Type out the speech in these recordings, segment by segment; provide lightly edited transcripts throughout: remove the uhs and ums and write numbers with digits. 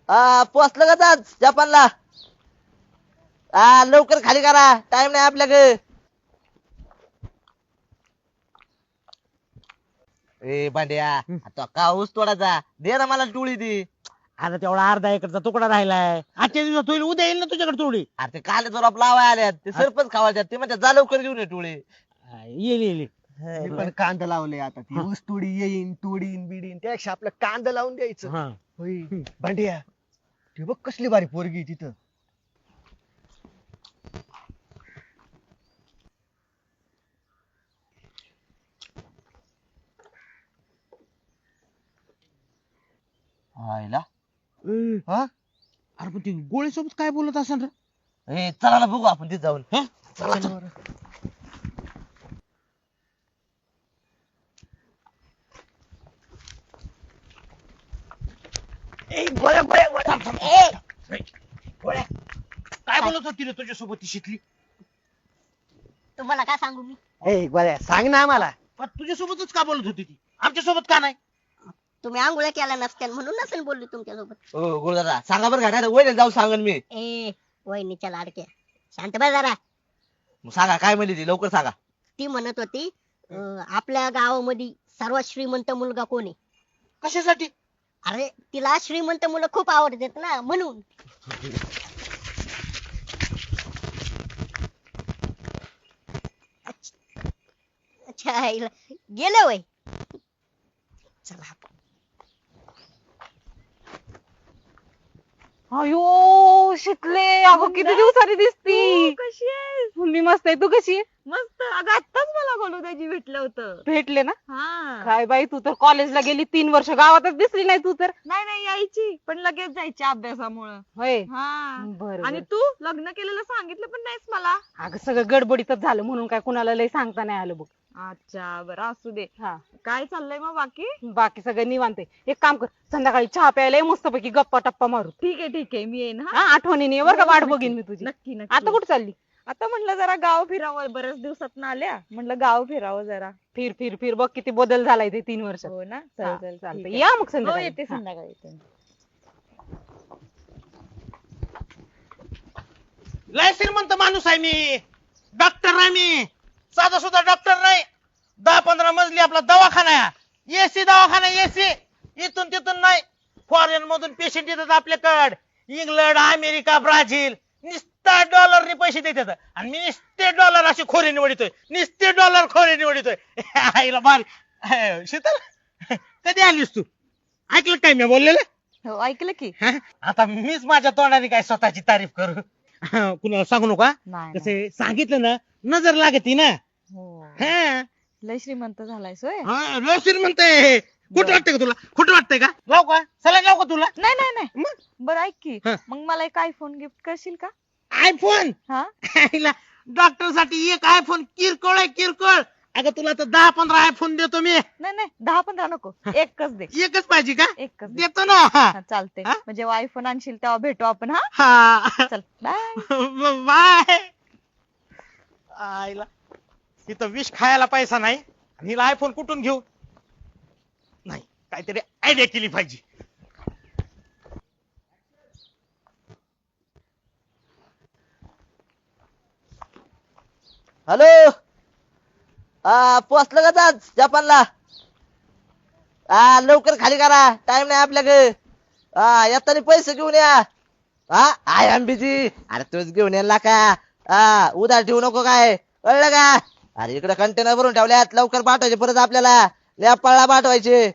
पोचलं का आज जपानला? लवकर खाली करा, टाइम नाही आपल्याकडे. ए भांड्या, आता का ऊस तोडायचा, दे ना मला टोळी दे. आता तेवढा अर्धा एकरचा तुकडा राहिलाय, आजच्या दिवसात होईल, उद्या येईल ना तुझ्याकडे थोडी. अरे ते काले जोराप लावाय आल्यात, ते सरपंच खावायच्यात, ते म्हणतात जा लवकर घेऊन ये टोळी. येईल येईल. मी पण कांदा लावले आता ती ऊस तोडी येईन तोडीन बिडीन त्यापेक्षा आपलं कांदा लावून द्यायचं. हा होय भांड्या, ते बघ कसली भारी पोरगी तिथं. आईला हा अरे पण ती गोळी सोबत काय बोलत असेल रे? ए चला ना बघू आपण तिथे जाऊन. हा? चला बरं. काय बोलत होती रे तुझ्यासोबत ती शिकली? तुम्हाला काय सांगू मी? ए गोळ्या सांग ना आम्हाला. पण तुझ्यासोबतच का बोलत होती ती, आमच्यासोबत का नाही? तुम्ही आंघोळ्या केल्या नसत्या म्हणून नसेल बोलली तुमच्यासोबत. हो गुरुदादा सांगा बरं का, वैद्य जाऊ सांगन मी. ए वहिनीच्या लाडक्या, शांत बस जरा. मग सांगा काय म्हणली ती, लवकर सांगा. ती म्हणत होती आपल्या गावामध्ये सर्वात श्रीमंत मुलगा कोणी? कशासाठी? अरे तिला श्रीमंत मुलं खूप आवडतात ना म्हणून. अच्छा आईला गेलं वय. चला अयो शिकले, अगं किती दिवसांनी दिसती. कशी आहेस? मी मस्त आहे, तू कशी आहे? मस्त. अगं आत्ताच मला गोलूदाजी भेटलं होतं. भेटले ना? हा. काय बाई, तू तर कॉलेजला गेली 3 वर्ष, गावातच दिसली नाही तू तर. नाही नाही यायची पण लगेच जायची अभ्यासामुळं. होय. हा. बरं आणि बरं. तू लग्न केलेलं सांगितलं पण नाहीस मला. अगं सगळं गडबडीतच झालं म्हणून काय कुणाला लय सांगता नाही आलं बघ. अच्छा बरं असू दे. हा काय चाललंय मग बाकी? बाकी सगळं निवांत आहे. एक काम कर, संध्याकाळी चहा प्यायला मस्त पैकी गप्पा टप्पा मारू. ठीक आहे मी येईन. हा आठवणीने ये बरं का, वाट बघीन मी तुझी. नक्की नक्की. आता कुठे चालली? आता म्हणलं जरा गाव फिरावं, बऱ्याच दिवसात आल्या म्हणलं गाव फिरावं जरा. फिर फिर फिर, बघ किती बदल झालाय ते 3 वर्षात. हो ना. हा, चल चल चालतंय. ठीक आहे. या मग हो संध्याकाळी. येते हा. संध्याकाळी येते. लय श्रीमंत माणूस आहे मी, डॉक्टर नाही मी, साधा सुद्धा डॉक्टर नाही. 10-15 मजली आपला दवाखाना आहे, एसी दवाखाना, एसी. इथून तिथून नाही, फॉरेन मधून पेशंट येतात आपल्याकडे, इंग्लंड, अमेरिका, ब्राझील. निस्ता डॉलरने पैसे देतात आणि मी निस्ते डॉलर असे खोरे निवडतोय, निस्ते डॉलर खोरे निवडतोय. आईला भारी. शीतल कधी आलीस तू? ऐकलं काय मी बोललेलं? हो ऐकलं की. हा? आता मीच माझ्या तोंडाने काय स्वतःची तारीफ करू? कुणाला सांगू नका. नाही कसे सांगितलं ना, नजर लागती ना. हो. हा लय श्रीमंत झालायस होय. लय श्रीमंत आहे. खोटं वाटतंय का तुला? खोटं वाटतंय का? लाव का सला, लाव का तुला? नाही नाही नाही. मग? बरं ऐक की, हा. मग मला एक आयफोन गिफ्ट करशील का? आयफोन? हा. डॉक्टर साठी एक आयफोन किरकोळ आहे, किरकोळ. अगं तुला तर 10-15 आयफोन देतो मी. नाही नाही 10-15 नको, एकच दे. एकच पाहिजे का? एकच दे. देतो ना. हा, चालते. हा? म्हणजे जेव्हा आयफोन आणशील तेव्हा भेटू आपण. हा हा चल बाय. बाय. आईला इथं विष खायला पैसा नाही आणि हिला आयफोन कुठून घेऊ? नाही, काहीतरी आयडिया केली पाहिजे. हॅलो, पोचलं का आज जपानला? लवकर खाली करा, टाइम नाही आपल्याकडे. येताना पैसे घेऊन या. I am busy. अरे तूच घेऊन यायला का? उधार ठेवू नको काय, कळलं का? अरे इकडे कंटेनर भरून ठेवल्यात, लवकर पाठवायचे परत आपल्याला, नेपाळला पाठवायचे.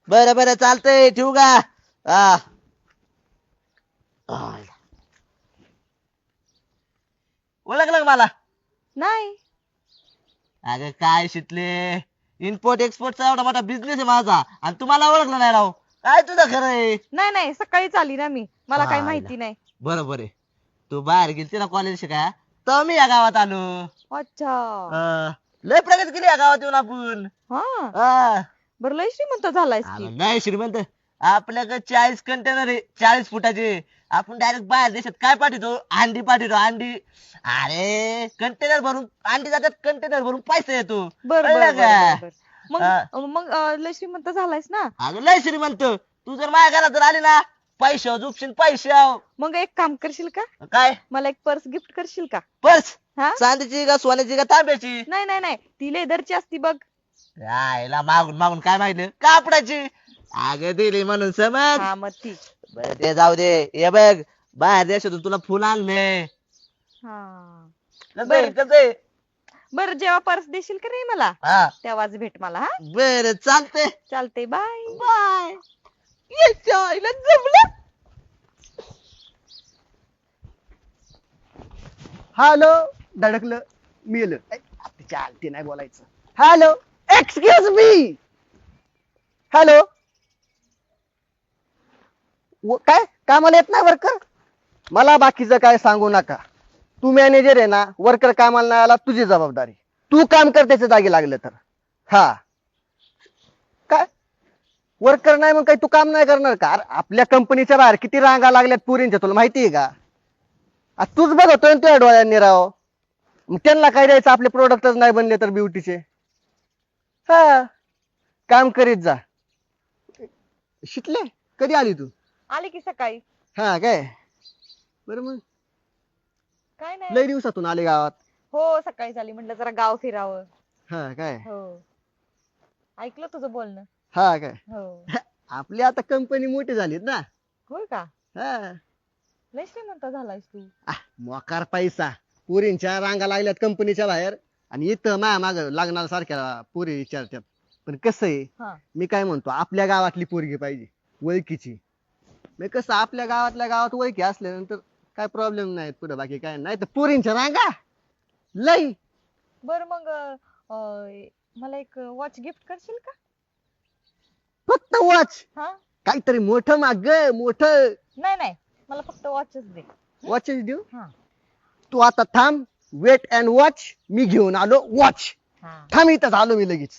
बरं बरं चालतंय, ठेवू का? ओळखलं का मला? नाही. अगं काय शिकले, इम्पोर्ट एक्सपोर्टचा एवढा मोठा बिझनेस आहे माझा आणि तुम्हाला ओळखलं नाही राव? काय तुझं खरं आहे? नाही नाही सकाळीच आली ना मी, मला काही हा, माहिती नाही. बरोबर आहे. तू बाहेर गेलती ना कॉलेज शिकाय, तर मी या गावात आलो. अच्छा. लय प्रगती केली या गावात येऊन आपण. हा बरं लय श्रीमंत झालायस की. नाही श्रीमंत, आपल्याकडे 40 कंटेनर आहे, 40 फुटाचे. आपण डायरेक्ट बाहेर देशात काय पाठवतो? अंडी पाठवतो, अंडी. अरे कंटेनर भरून अंडी जातात, कंटेनर भरून पैसा येतो. बरं कळलं बरं का? बरं, बरं. मग लय श्रीमंत झालायस ना. अगं लय श्रीमंत. तू जर माझ्या घरात जर आली ना, पैशावर झोपशील पैशावर. मग एक काम करशील का, काय मला एक पर्स गिफ्ट करशील का? पर्स? हा चांदीची का सोन्याची का तांब्याची? नाही नाही नाही, ती लेदरची असती बघ. यायला मागून मागून काय माहिती कापडाची. अगं दिली म्हणून समज. हा मग ती. बरं ते जाऊ दे. हे बघ बाहेर देशातून तुला फुल आणले. हा कसं कसं? बर, जेव्हा पर्स देशील का नाही मला, हा तेव्हाच भेट मला. हा बर चालते. चालते, बाय. बाय. यायला जमलं. हॅलो, धडकलं मेलं. चालते नाही बोलायचं. Hello, excuse me. हॅलो, काय कामाला येत नाही वर्कर? मला बाकीचं काय सांगू नका. तू मॅनेजर आहे ना, वर्कर कामाला नाही आला तुझी जबाबदारी. तू काम कर त्याच्या जागी लागलं तर. हा काय वर्कर नाही मग काही तू काम नाही करणार का? अरे आपल्या कंपनीच्या बाहेर किती रांगा लागल्यात पुरींच्या, तुला माहिती आहे का? तूच बघतोय ना तुझ्या डोळ्यांनी राव. मग त्यांना काय द्यायचं, आपले प्रोडक्टच नाही बनले तर ब्युटीचे. हा काम करीत जा. शिकले कधी आली तू? आले की सकाळी. हा काय बरं मग काय नाही. लय दिवसातून आले गावात. हो सकाळी झाली, म्हटलं जरा गाव फिरावं. हा काय हो, ऐकलं तुझं बोलणं. हा काय हो. आपली आता कंपनी मोठी झालीत ना. होय का? हा लय श्रीमंत झालायस तू. मोकार पैसा. पुरींच्या रांगा लागल्यात कंपनीच्या बाहेर आणि इथं माया माग लागणार सारख्या पुरी विचारतात. पण कसं आहे, हा मी काय म्हणतो, आपल्या गावातली पोरगी पाहिजे, ओळखीची. मग कसं आपल्या गावातल्या गावात ओळखी असल्यानंतर काय प्रॉब्लेम नाही पुढे, बाकी काय नाही. तर पुरींच्या रांगा लई. बर मग मला एक वॉच गिफ्ट करशील का? फक्त वॉच? हा काहीतरी मोठं माग मोठ नाही नाही, मला फक्त वॉचच दे. वॉचेस देऊ. हा तू आता थांब, वेट अँड वॉच. मी घेऊन आलो वॉच. हा थांब इथंच आलो मी लगेच.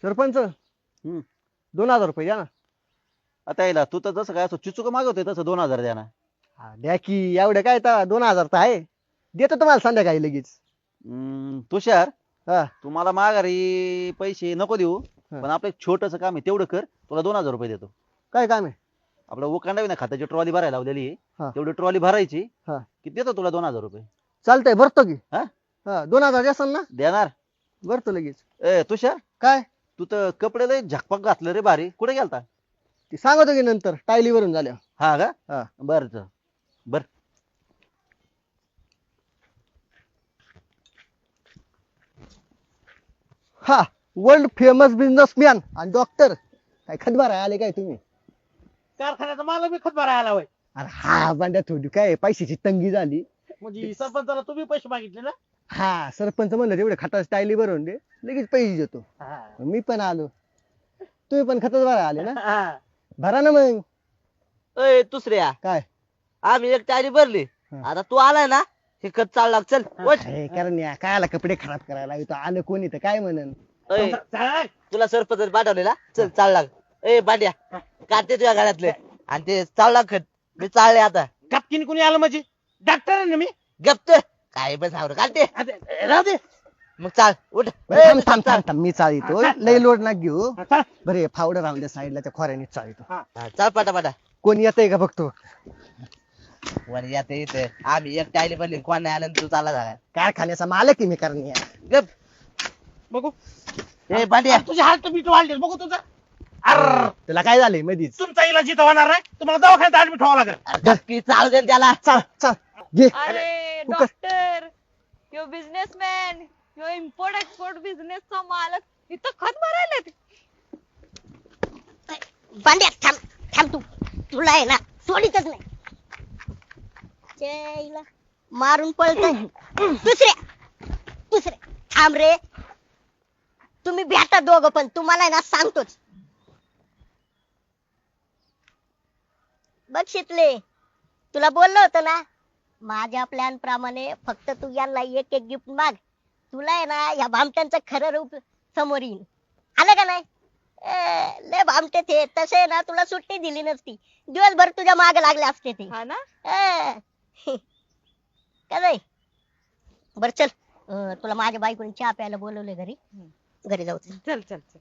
सरपंच 2000 रुपये द्या ना. आता यायला तू तर जसं काय असं चिचुक मागवतोय तसं 2000 द्या ना. द्या की, एवढं काय तर 2000 तर आहे. देतो तुम्हाला संध्याकाळी लगेच. तुषार, हा तू मला माघारी पैसे नको देऊ, हा. पण आपलं एक छोटस काम आहे तेवढं कर, तुला 2000 रुपये देतो. काय काम आहे? आपलं उकांडा ना खात्याची ट्रॉली भरायला लावलेली आहे. हा. तेवढी ट्रॉली भरायची हा. की देतो तुला 2000 रुपये. चालतंय, भरतो की. हा? हा 2000 द्याल ना? देणार. भरतो लगेच. ए तुषार, काय तू तर कपडे लय झकपक घातलं रे भारी, कुठे गेलता? ते सांगतो की नंतर, टायली वरून झाल्या. हा का? हा. बर बर. हा वर्ल्ड फेमस बिझनेसमॅन आणि डॉक्टर. काय खतबार आले काय तुम्ही? कारखान्याचा मला बी खत भरायला होय. अरे हा बांड्या, थोडी काय पैशाची तंगी झाली. म्हणजे सरपंचाला तुम्ही पैसे मागितले ना? हा सरपंच म्हणलं तेवढे खताची टायली भरून दे, लगेच पैसे देतो. हा. मी पण आलो. तुम्ही पण खतच भरा आले ना? हा. भरा ना मग. अय दुसऱ्या, काय आम्ही एक टाळी भरली. हा. आता तू आलाय ना, हे खत चालला. चल वच. अरे कारण कायला कपडे खराब करायला इथं आलं कोणी तर काय म्हणन. अय, चाल. तुला सरपंच पाठवलेला. चल चाल लाग. ए बांड्या, काढते तुझ्या घरातले आणि ते चालला खत. मी चालले आता. गपकीने कोणी आलं म्हणजे? डॉक्टर आहे ना मी. गप्त काय बस आवड काढते. आता राहू दे. मग चाल उठ. बरं, ए, थांब थांब चाल. थांब थांब, मी चालितो. लई लोड ना घेऊ. हा, चाल. बरे फावडं राहून द्या साईडला, त्या खोऱ्याने चालितो. हा, चाल पाटा कोणी येतंय का बघतो. वर येते इथे. आम्ही एक टायली भरली, कोण नाही आलं आणि तू चालला झाला. कारखान्याचा मालक आहे मी करणे. गप. बघू. ए बांड्या, तुझे हाल तर बीट वाढले बघू तुझं. अर तुला काय झालंय मधीच? तुमचा इलाज इथं होणार नाही, तुम्हाला दवाखान्यात ऍडमिट व्हावं लागेल. नक्की चाल दे त्याला. चल चल घे. अरे तू डॉक्टर, यो बिझनेसमॅन, यो इम्पोर्ट एक्सपोर्ट बिझनेसचा मालक इथं खत भरायला. पांड्या थांब थांब, तुला आहे ना सोडीतच नाही. चैला मारून पळतोय. दुसरे थांब रे. तुम्ही भेटा दोघं, पण तुम्हाला आहे ना सांगतोच. बघ शितले, तुला बोललो होतं ना, माझ्या प्लॅन प्रमाणे फक्त तू यांना एक एक गिफ्ट माग. तुला आहे ना या भामट्यांचं खरं रूप समोर येईल. आलं का नाही? लय भामटे ते. तसे ना तुला सुट्टी दिली नसती, दिवसभर तुझ्या मागे लागले असते ते. हा ना? काय बर चल, तुला माझ्या बायकोने चहा प्यायला बोलवले घरी. घरी जाऊ. चल चल चल.